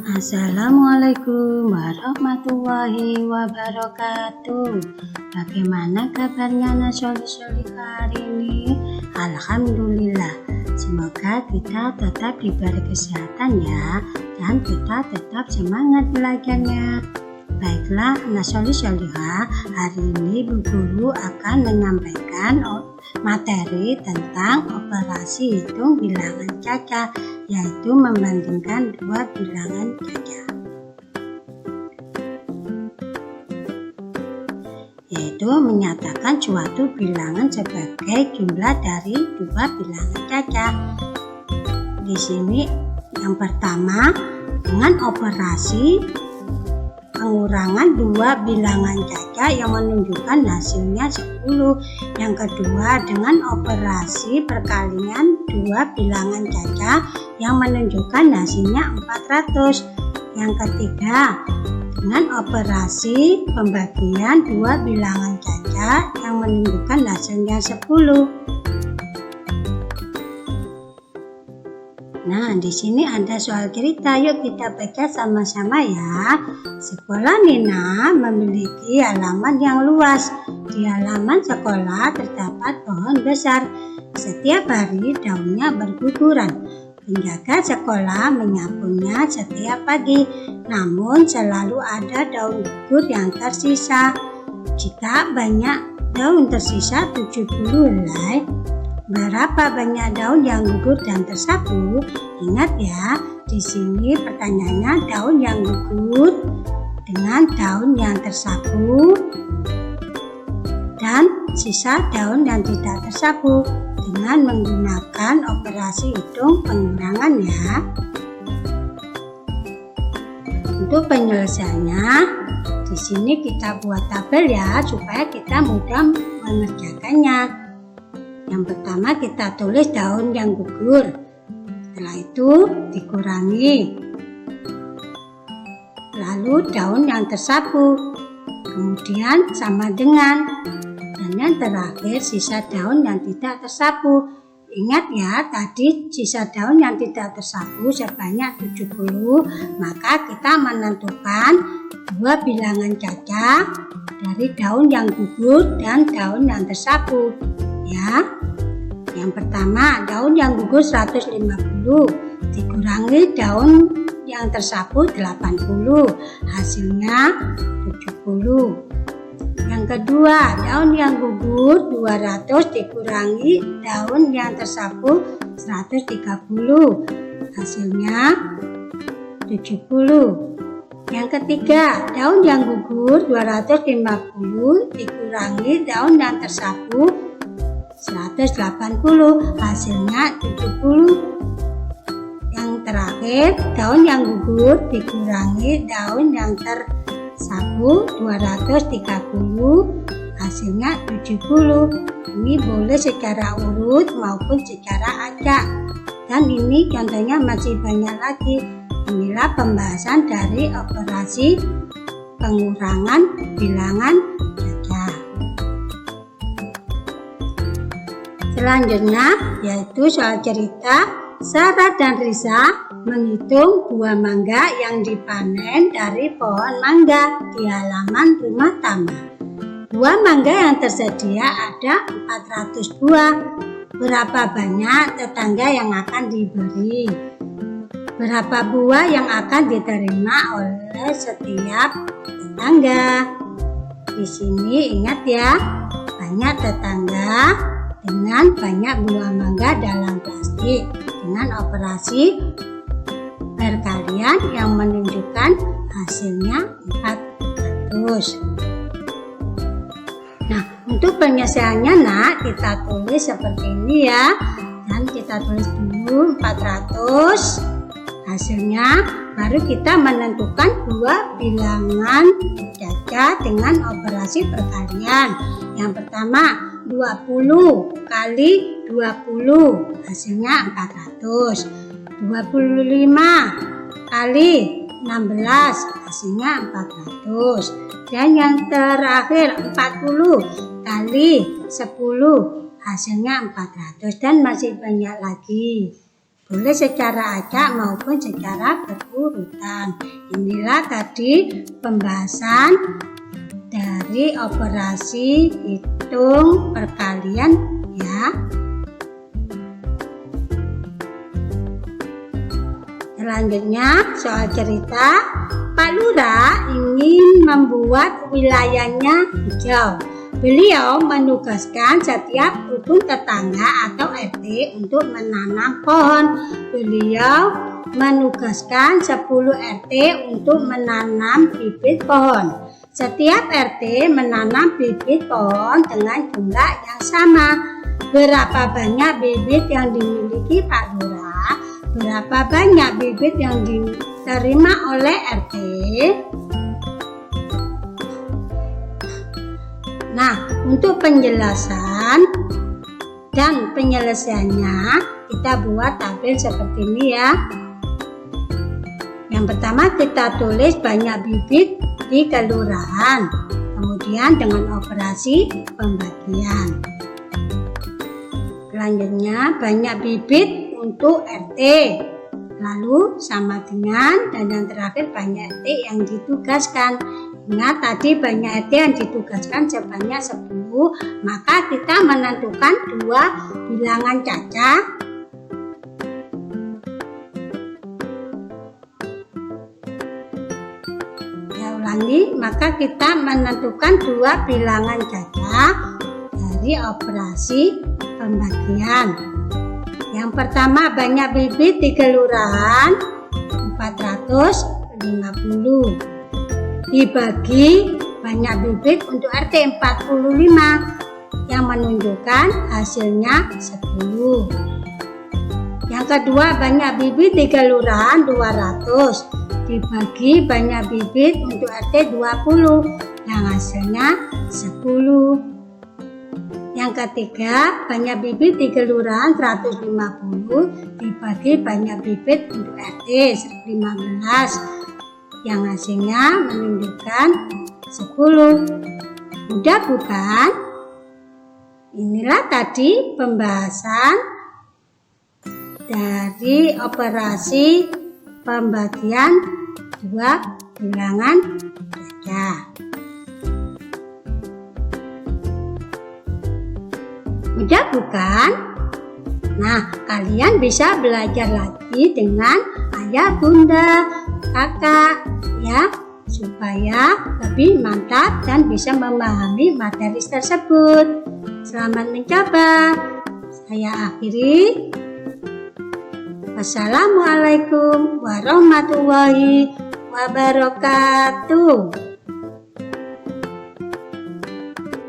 Assalamualaikum warahmatullahi wabarakatuh. Bagaimana kabarnya Nasoli hari ini? Alhamdulillah. Semoga kita tetap diberi kesehatan ya, dan kita tetap semangat belajarnya. Baiklah, Nasoli Solihah, hari ini Bu Guru akan menyampaikan materi tentang operasi hitung bilangan caca, yaitu membandingkan dua bilangan caca, yaitu menyatakan suatu bilangan sebagai jumlah dari dua bilangan caca. Di sini yang pertama dengan operasi pengurangan dua bilangan caca yang menunjukkan hasilnya 10. Yang kedua dengan operasi perkalian dua bilangan caca yang menunjukkan hasilnya 400. Yang ketiga dengan operasi pembagian dua bilangan caca yang menunjukkan hasilnya 10. Nah, di sini ada soal cerita. Yuk kita baca sama-sama ya. Sekolah Nina memiliki halaman yang luas. Di halaman sekolah terdapat pohon besar. Setiap hari daunnya berguguran. Penjaga sekolah menyapunya setiap pagi. Namun selalu ada daun gugur yang tersisa. Jika banyak daun tersisa 70 helai, berapa banyak daun yang gugur dan tersapu? Ingat ya, di sini pertanyaannya daun yang gugur dengan daun yang tersapu dan sisa daun yang tidak tersapu dengan menggunakan operasi hitung pengurangan ya. Untuk penyelesaiannya, di sini kita buat tabel ya supaya kita mudah mengerjakannya. Yang pertama kita tulis daun yang gugur, setelah itu dikurangi, lalu daun yang tersapu, kemudian sama dengan, dan yang terakhir sisa daun yang tidak tersapu. Ingat ya, tadi sisa daun yang tidak tersapu sebanyak 70, maka kita menentukan dua bilangan caca dari daun yang gugur dan daun yang tersapu ya. Yang pertama daun yang gugur 150 dikurangi daun yang tersapu 80, hasilnya 70. Yang kedua daun yang gugur 200 dikurangi daun yang tersapu 130, hasilnya 70. Yang ketiga daun yang gugur 250 dikurangi daun yang tersapu 180, hasilnya 70. Yang terakhir daun yang gugur dikurangi daun yang tersapu 230, hasilnya 70. Ini boleh secara urut maupun secara acak, dan ini contohnya masih banyak lagi. Inilah pembahasan dari operasi pengurangan bilangan caca. Selanjutnya yaitu soal cerita Sarah dan Risa menghitung buah mangga yang dipanen dari pohon mangga di halaman rumah taman. Buah mangga yang tersedia ada 400 buah. Berapa banyak tetangga yang akan diberi? Berapa buah yang akan diterima oleh setiap tetangga? Di sini ingat ya, banyak tetangga dengan banyak buah mangga dalam plastik dengan operasi perkalian yang menunjukkan hasilnya 400. Nah, untuk penyelesaiannya nak, kita tulis seperti ini ya. Dan kita tulis dulu 400 hasilnya, baru kita menentukan dua bilangan caca dengan operasi perkalian. Yang pertama 20 kali 20, hasilnya 400. 25 kali 16, hasilnya 400. Dan yang terakhir 40 kali 10, hasilnya 400. Dan masih banyak lagi. Boleh secara acak maupun secara berurutan. Inilah tadi pembahasan dari operasi hitung perkalian ya. Selanjutnya soal cerita, Pak Lurah ingin membuat wilayahnya hijau. Beliau menugaskan setiap rukun tetangga atau RT untuk menanam pohon. Beliau menugaskan 10 RT untuk menanam bibit pohon. Setiap RT menanam bibit pohon dengan jumlah yang sama. Berapa banyak bibit yang dimiliki Pak Lurah? Berapa banyak bibit yang diterima oleh RT? Nah, untuk penjelasan dan penyelesaiannya kita buat tabel seperti ini ya. Yang pertama kita tulis banyak bibit di kelurahan, kemudian dengan operasi pembagian. Selanjutnya banyak bibit untuk RT, lalu sama dengan, dan yang terakhir banyak RT yang ditugaskan. Ingat tadi banyak RT yang ditugaskan sebanyak 10, maka kita menentukan 2 bilangan cacah. Ya ulangi, maka kita menentukan 2 bilangan cacah dari operasi pembagian. Yang pertama banyak bibit di kelurahan 450. Dibagi banyak bibit untuk RT 45 yang menunjukkan hasilnya 10. Yang kedua banyak bibit di kelurahan 200 dibagi banyak bibit untuk RT 20 yang hasilnya 10. Yang ketiga banyak bibit di kelurahan 150 dibagi banyak bibit untuk RT 15 yang hasilnya menunjukkan 10. Mudah bukan? Inilah tadi pembahasan dari operasi pembagian 2 bilangan cacah. Mudah bukan? Nah, kalian bisa belajar lagi dengan ayah, bunda, kakak ya, supaya lebih mantap dan bisa memahami materi tersebut. Selamat mencoba. Saya akhiri. Wassalamualaikum warahmatullahi wabarakatuh.